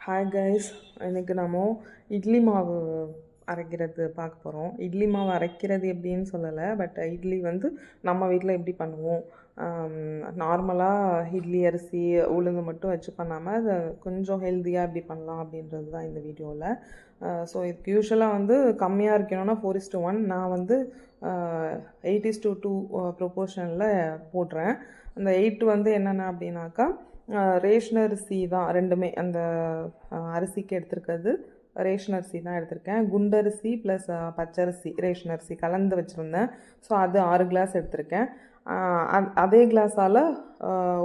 Hi guys, இன்னைக்கு நம்ம இட்லி மாவு அரைக்கிறது பார்க்க போகிறோம். இட்லி மாவு அரைக்கிறது எப்படின்னு சொல்லலை, பட் இட்லி வந்து நம்ம வீட்டில் எப்படி பண்ணுவோம். நார்மலாக இட்லி அரிசி உளுந்து மட்டும் வச்சு பண்ணாமல் அதை கொஞ்சம் ஹெல்த்தியாக எப்படி பண்ணலாம் அப்படின்றது தான் இந்த வீடியோவில். ஸோ இதுக்கு யூஸ்வலாக வந்து கம்மியாக இருக்கணும்னா 4:1. நான் வந்து 8:2 ப்ரொப்போர்ஷனில் போடுறேன். அந்த 8 வந்து என்னென்ன அப்படின்னாக்கா, ரேஷன் அரிசி தான் ரெண்டுமே. அந்த அரிசிக்கு எடுத்துருக்கிறது ரேஷன் அரிசி தான் எடுத்திருக்கேன். குண்டரிசி ப்ளஸ் பச்சரிசி ரேஷன் அரிசி கலந்து வச்சுருந்தேன். ஸோ அது 6 கிளாஸ் எடுத்திருக்கேன். அதே கிளாஸால்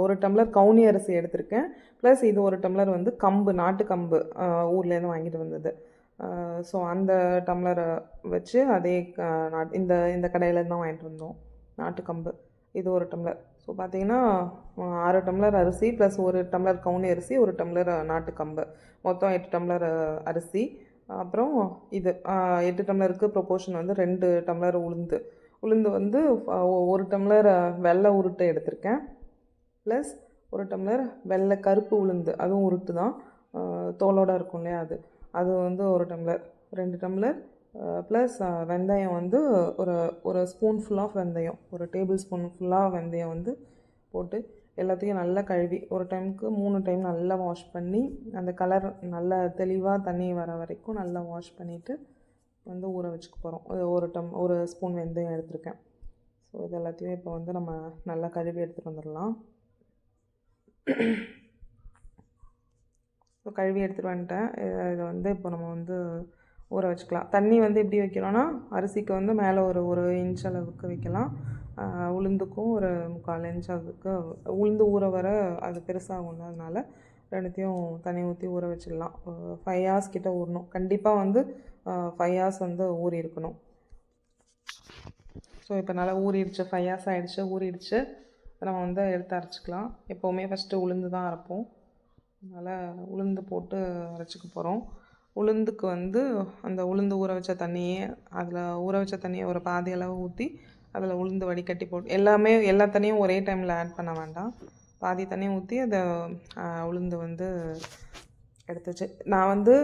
1 டம்ளர் கவுனி அரிசி எடுத்திருக்கேன். ப்ளஸ் இது 1 டம்ளர் வந்து கம்பு, நாட்டு கம்பு ஊர்லேருந்து வாங்கிட்டு வந்தது. ஸோ அந்த டம்ளரை வச்சு அதே இந்த இந்த கடையிலேருந்து தான் வாங்கிட்டு வந்தோம் நாட்டு கம்பு. இது 1 டம்ளர். ஸோ பார்த்தீங்கன்னா 6 டம்ளர் அரிசி ப்ளஸ் 1 டம்ளர் கவுனி அரிசி, 1 டம்ளர் நாட்டு கம்பு, மொத்தம் 8 டம்ளர் அரிசி. அப்புறம் இது 8 டம்ளருக்கு ப்ரொப்போர்ஷன் வந்து 2 டம்ளர் உளுந்து வந்து 1 டம்ளர் வெள்ளை உருட்டை எடுத்திருக்கேன். ப்ளஸ் 1 டம்ளர் வெள்ளை கருப்பு உளுந்து, அதுவும் உருட்டு தான், தோலோடு இருக்கும் இல்லையா, அது வந்து 1 டம்ளர். 2 டம்ளர் ப்ளஸ் வெந்தயம் வந்து ஒரு ஸ்பூன் ஃபுல் ஆஃப் வெந்தயம், ஒரு டேபிள் ஸ்பூன் ஃபுல்லாக வெந்தயம் வந்து போட்டு எல்லாத்தையும் நல்லா கழுவி ஒரு டைமுக்கு 3 டைம் நல்லா வாஷ் பண்ணி, அந்த கலர் நல்லா தெளிவாக தண்ணி வர வரைக்கும் நல்லா வாஷ் பண்ணிவிட்டு வந்து ஊற வச்சுக்க போகிறோம். ஒரு ஸ்பூன் வெந்தயம் எடுத்திருக்கேன். ஸோ இது எல்லாத்தையும் இப்போ வந்து நம்ம நல்லா கழுவி எடுத்துகிட்டு வந்துடலாம். ஸோ கழுவி எடுத்துகிட்டு வந்துட்டேன். இதை வந்து இப்போ நம்ம வந்து ஊற வச்சுக்கலாம். தண்ணி வந்து எப்படி வைக்கணும்னா, அரிசிக்கு வந்து மேலே ஒரு இன்ச் அளவுக்கு வைக்கலாம், உளுந்துக்கும் ஒரு 3/4 இன்ச் அளவுக்கு. உளுந்து ஊற வர அது பெருசாகும்ல, அதனால் ரெண்டுத்தையும் தண்ணி ஊற்றி ஊற வச்சிடலாம். 5 hours கிட்ட ஊறணும். கண்டிப்பாக வந்து 5 hours வந்து ஊறி இருக்கணும். ஸோ இப்போ நல்லா ஊறிடுச்சு, 5 hours ஆகிடுச்சு, ஊறிடுச்சு. நம்ம வந்து எடுத்து அரைச்சிக்கலாம். எப்போவுமே ஃபஸ்ட்டு உளுந்து தான் அரைப்போம், அதனால் உளுந்து போட்டு அரைச்சிக்க போகிறோம். உளுந்துக்கு வந்து அந்த உளுந்து ஊற வச்ச தண்ணியே, ஊற வச்ச தண்ணியை ஒரு பாதி அளவு ஊற்றி அதில் உளுந்து வடிகட்டி போட்டு எல்லா தண்ணியும் ஒரே டைமில் ஆட் பண்ண வேண்டாம். பாதி தண்ணியும் ஊற்றி அதை உளுந்து வந்து எடுத்துச்சு. நான் வந்து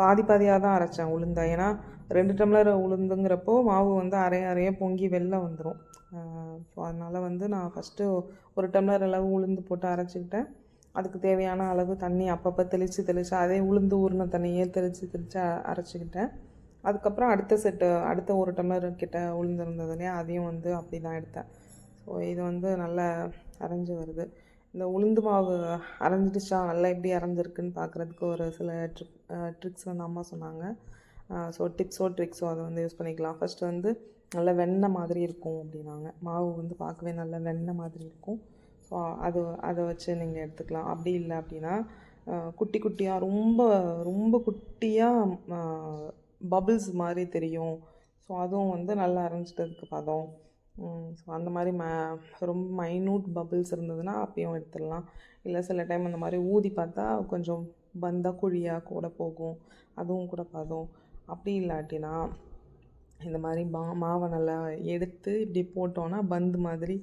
பாதியாக தான் அரைச்சேன் உளுந்தை. ஏன்னா 2 டம்ளர் உளுந்துங்கிறப்போ மாவு வந்து அரைய பொங்கி வெளில வந்துடும். ஸோ அதனால் வந்து நான் ஃபஸ்ட்டு 1 டம்ளர் அளவு உளுந்து போட்டு அரைச்சிக்கிட்டேன். அதுக்கு தேவையான அளவு தண்ணி அப்பப்போ தெளித்து அதே உளுந்து ஊறின தண்ணியே தெளித்து அரைச்சிக்கிட்டேன். அதுக்கப்புறம் அடுத்த 1 டம்ளர் கிட்ட உளுந்து இருந்தது இல்லையா, அதையும் வந்து அப்படி தான் எடுத்தேன். ஸோ இது வந்து நல்லா அரைஞ்சி வருது. இந்த உளுந்து மாவு அரைஞ்சிடுச்சா, நல்லா எப்படி அரைஞ்சிருக்குன்னு பார்க்குறதுக்கு ஒரு சில ட்ரிக்ஸ் வந்து அம்மா சொன்னாங்க. ஸோ ட்ரிக்ஸோ அதை வந்து யூஸ் பண்ணிக்கலாம். ஃபஸ்ட்டு வந்து நல்லா வெண்ணெய் மாதிரி இருக்கும் அப்படின்னாங்க. மாவு வந்து பார்க்கவே நல்லா வெண்ணெய் மாதிரி இருக்கும். ஸோ அதை வச்சு நீங்கள் எடுத்துக்கலாம். அப்படி இல்லை அப்படின்னா குட்டி குட்டியாக ரொம்ப ரொம்ப குட்டியாக பபிள்ஸ் மாதிரி தெரியும். ஸோ அதுவும் வந்து நல்லா அரைஞ்சிட்டதுக்கு பதம். ஸோ அந்த மாதிரி ரொம்ப மைன்யூட் பபிள்ஸ் இருந்ததுன்னா அப்பயும் எடுத்துடலாம். இல்லை சில டைம் அந்த மாதிரி ஊதி பார்த்தா கொஞ்சம் பந்தாக குழியாக கூட போகும், அதுவும் கூட பதம். அப்படி இல்லாட்டினா இந்த மாதிரி மாவை நல்லா எடுத்து இப்படி போட்டோன்னா பந்து மாதிரி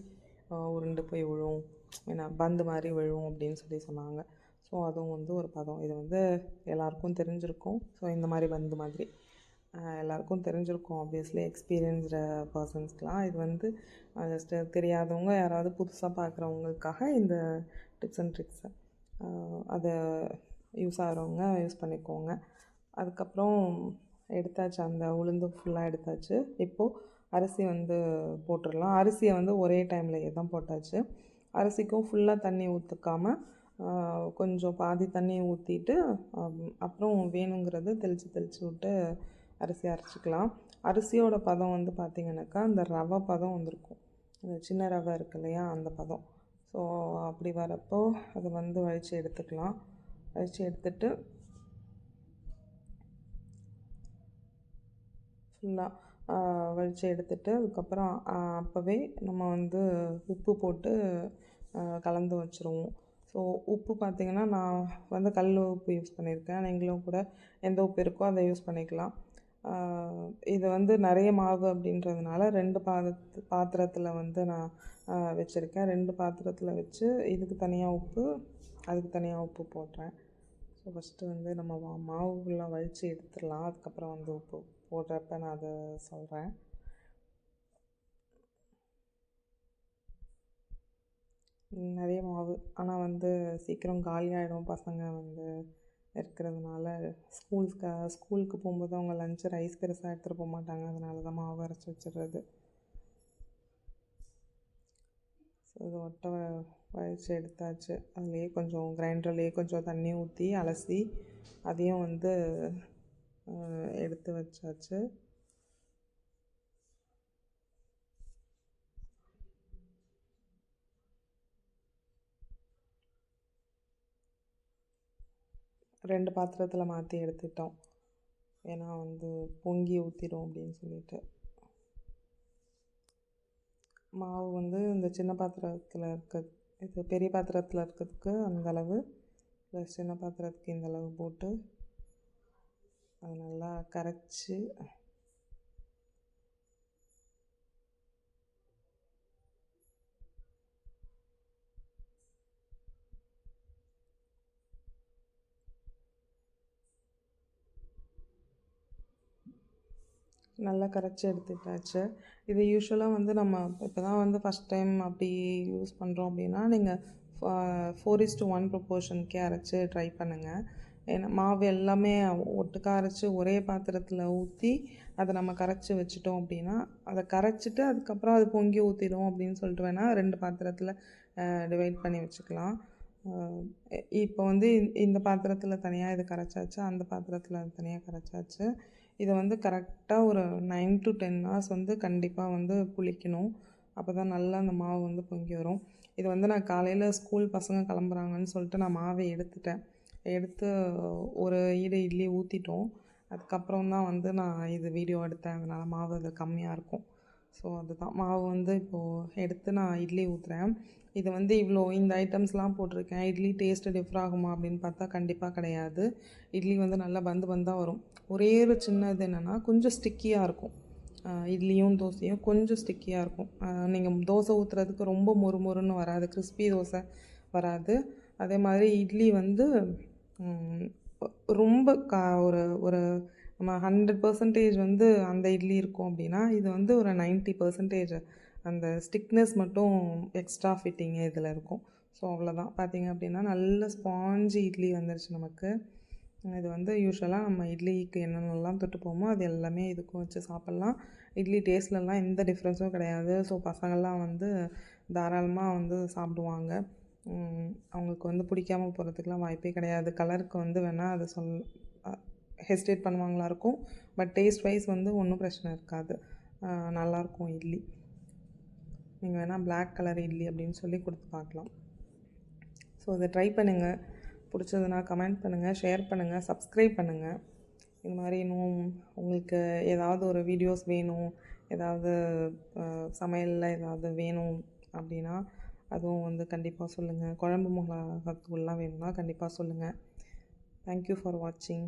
உருண்டு போய் விழும், ஏன்னா பந்து மாதிரி விழும் அப்படின்னு சொன்னாங்க. ஸோ அதுவும் வந்து ஒரு பதம். இது வந்து எல்லாருக்கும் தெரிஞ்சிருக்கும். ஸோ இந்த மாதிரி பந்து மாதிரி எல்லாருக்கும் தெரிஞ்சிருக்கும் ஆப்வியஸ்லி, எக்ஸ்பீரியன்ஸ்டு பர்சன்ஸ்க்கெலாம். இது வந்து ஜஸ்ட்டு தெரியாதவங்க யாராவது புதுசாக பார்க்குறவங்களுக்காக இந்த டிப்ஸ் அண்ட் ட்ரிக்ஸை அதை யூஸ் ஆகிறவங்க யூஸ் பண்ணிக்கோங்க. அதுக்கப்புறம் எடுத்தாச்சு, அந்த உளுந்து ஃபுல்லாக எடுத்தாச்சு. இப்போது அரிசி வந்து போட்டுடலாம். அரிசியை வந்து ஒரே டைம்லையே தான் போட்டாச்சு. அரிசிக்கும் ஃபுல்லாக தண்ணி ஊற்றிக்காமல் கொஞ்சம் பாதி தண்ணி ஊற்றிட்டு அப்புறம் வேணுங்கிறது தெளித்து விட்டு அரிசி அரைச்சிக்கலாம். அரிசியோட பதம் வந்து பார்த்திங்கனாக்கா அந்த ரவை பதம் வந்திருக்கும், அந்த சின்ன ரவை இருக்கு இல்லையா, அந்த பதம். ஸோ அப்படி வரப்போ அதை வந்து வழித்து எடுத்துக்கலாம். வழித்து எடுத்துட்டு ஃபுல்லாக வழித்து எடுத்துட்டு அதுக்கப்புறம் அப்போவே நம்ம வந்து உப்பு போட்டு கலந்து வச்சுருவோம். ஸோ உப்பு பார்த்திங்கன்னா நான் வந்து கல் உப்பு யூஸ் பண்ணியிருக்கேன். நீங்களும் கூட எந்த உப்பு இருக்கோ அதை யூஸ் பண்ணிக்கலாம். இது வந்து நிறைய மாவு அப்படின்றதுனால 2 பாத்திரத்தில் வந்து நான் வச்சுருக்கேன். 2 பாத்திரத்தில் வச்சு இதுக்கு தனியாக உப்பு, அதுக்கு தனியாக உப்பு போடுறேன். ஸோ ஃபஸ்ட்டு வந்து நம்ம மாவுலாம் வலித்து எடுத்துடலாம். அதுக்கப்புறம் வந்து உப்பு போடுறப்ப நான் அதை சொல்கிறேன். நிறைய மாவு, ஆனால் வந்து சீக்கிரம் காலியாகிடும். பசங்க வந்து இருக்கிறதுனால ஸ்கூலுக்கு போகும்போது அவங்க லஞ்சு ரைஸ் பெருசாக எடுத்துகிட்டு போக மாட்டாங்க. அதனால தான் மாவு அரைச்சி வச்சிடுறது. ஸோ இது வழித்து எடுத்தாச்சு. அதுலேயே கொஞ்சம் கிரைண்டர்லேயே கொஞ்சம் தண்ணி ஊற்றி அலசி அதையும் வந்து எடுத்து வச்சாச்சு. ரெண்டு பாத்திரத்தில் மாற்றி எடுத்துட்டோம். ஏன்னா வந்து பொங்கி ஊற்றிடும் அப்படின்னு சொல்லிட்டு. மாவு வந்து இந்த சின்ன பாத்திரத்தில் இது பெரிய பாத்திரத்தில் இருக்கிறதுக்கு அந்தளவு, ப்ளஸ் சின்ன பாத்திரத்துக்கு இந்தளவு போட்டு அதை நல்லா கரைச்சி நல்லா கரைச்சி எடுத்துட்டாச்சு. இது யூஸ்வலாக வந்து நம்ம இப்போ தான் வந்து ஃபஸ்ட் டைம் அப்படி யூஸ் பண்ணுறோம் அப்படின்னா நீங்கள் 4:1 ப்ரொப்போர்ஷனுக்கே அரைச்சி ட்ரை பண்ணுங்கள். ஏன்னா மாவு எல்லாமே ஒட்டுக்கா அரைச்சி ஒரே பாத்திரத்தில் ஊற்றி அதை நம்ம கரைச்சி வச்சிட்டோம் அப்படின்னா, அதை கரைச்சிட்டு அதுக்கப்புறம் அது பொங்கி ஊற்றிடும் அப்படின்னு சொல்லிட்டு வேணால் 2 பாத்திரத்தில் டிவைட் பண்ணி வச்சுக்கலாம். இப்போ வந்து இந்த பாத்திரத்தில் தனியாக இது கரைச்சாச்சு, அந்த பாத்திரத்தில் தனியாக கரைச்சாச்சு. இதை வந்து கரெக்டாக ஒரு 9 to 10 hours வந்து கண்டிப்பாக வந்து புளிக்கணும். அப்போ தான் நல்லா அந்த மாவு வந்து பொங்கி வரும். இது வந்து நான் காலையில் ஸ்கூல் பசங்க கிளம்புறாங்கன்னு சொல்லிட்டு நான் மாவை எடுத்து ஒரு இட்லி ஊற்றிட்டோம். அதுக்கப்புறம் தான் வந்து நான் இது வீடியோ எடுத்தேன். அதனால் மாவு அது கம்மியாக இருக்கும். ஸோ அதுதான் மாவு வந்து இப்போது எடுத்து நான் இட்லி ஊற்றுறேன். இது வந்து இந்த ஐட்டம்ஸ்லாம் போட்டிருக்கேன். இட்லி டேஸ்ட்டு டிஃபர் ஆகுமா அப்படின்னு பார்த்தா கண்டிப்பாக கிடையாது. இட்லி வந்து நல்லா பந்தாக வரும். ஒரே ஒரு சின்னது என்னென்னா கொஞ்சம் ஸ்டிக்கியாக இருக்கும். இட்லியும் தோசையும் கொஞ்சம் ஸ்டிக்கியாக இருக்கும். நீங்கள் தோசை ஊற்றுறதுக்கு ரொம்ப மொறுன்னு வராது, கிறிஸ்பி தோசை வராது. அதே மாதிரி இட்லி வந்து ரொம்ப ஒரு ஒரு நம்ம 100% வந்து அந்த இட்லி இருக்கும் அப்படின்னா, இது வந்து ஒரு 90% அந்த ஸ்டிக்னஸ் மட்டும் எக்ஸ்ட்ரா ஃபிட்டிங்கு இதில் இருக்கும். ஸோ அவ்வளோதான். பார்த்திங்க அப்படின்னா நல்ல ஸ்பாஞ்சி இட்லி வந்துருச்சு நமக்கு. இது வந்து யூஸ்வலாக நம்ம இட்லிக்கு என்னென்னலாம் தொட்டு போமோ அது எல்லாமே இதுக்கும் வச்சு சாப்பிட்லாம். இட்லி டேஸ்ட்லலாம் எந்த டிஃப்ரென்ஸும் கிடையாது. ஸோ பசங்கள்லாம் வந்து தாராளமாக வந்து சாப்பிடுவாங்க. அவங்களுக்கு வந்து பிடிக்காம போகிறதுக்குலாம் வாய்ப்பே கிடையாது. கலருக்கு வந்து வேணால் அதை ஹெசிடேட் பண்ணுவாங்களா இருக்கும். பட் டேஸ்ட் வைஸ் வந்து ஒன்றும் பிரச்சனை இருக்காது. நல்லாயிருக்கும் இட்லி. நீங்கள் வேணால் பிளாக் கலர் இட்லி அப்படின்னு சொல்லி கொடுத்து பார்க்கலாம். ஸோ இதை ட்ரை பண்ணுங்கள். பிடிச்சதுன்னா கமெண்ட் பண்ணுங்கள், ஷேர் பண்ணுங்கள், சப்ஸ்கிரைப் பண்ணுங்கள். இது மாதிரி இன்னும் உங்களுக்கு ஏதாவது ஒரு வீடியோஸ் வேணும், ஏதாவது சமையலில் ஏதாவது வேணும் அப்படின்னா அதுவும் வந்து கண்டிப்பாக சொல்லுங்கள். குழம்பு மிளகாத்தூள்லாம் வேணும்னா கண்டிப்பாக சொல்லுங்கள். தேங்க்யூ ஃபார் வாட்சிங்.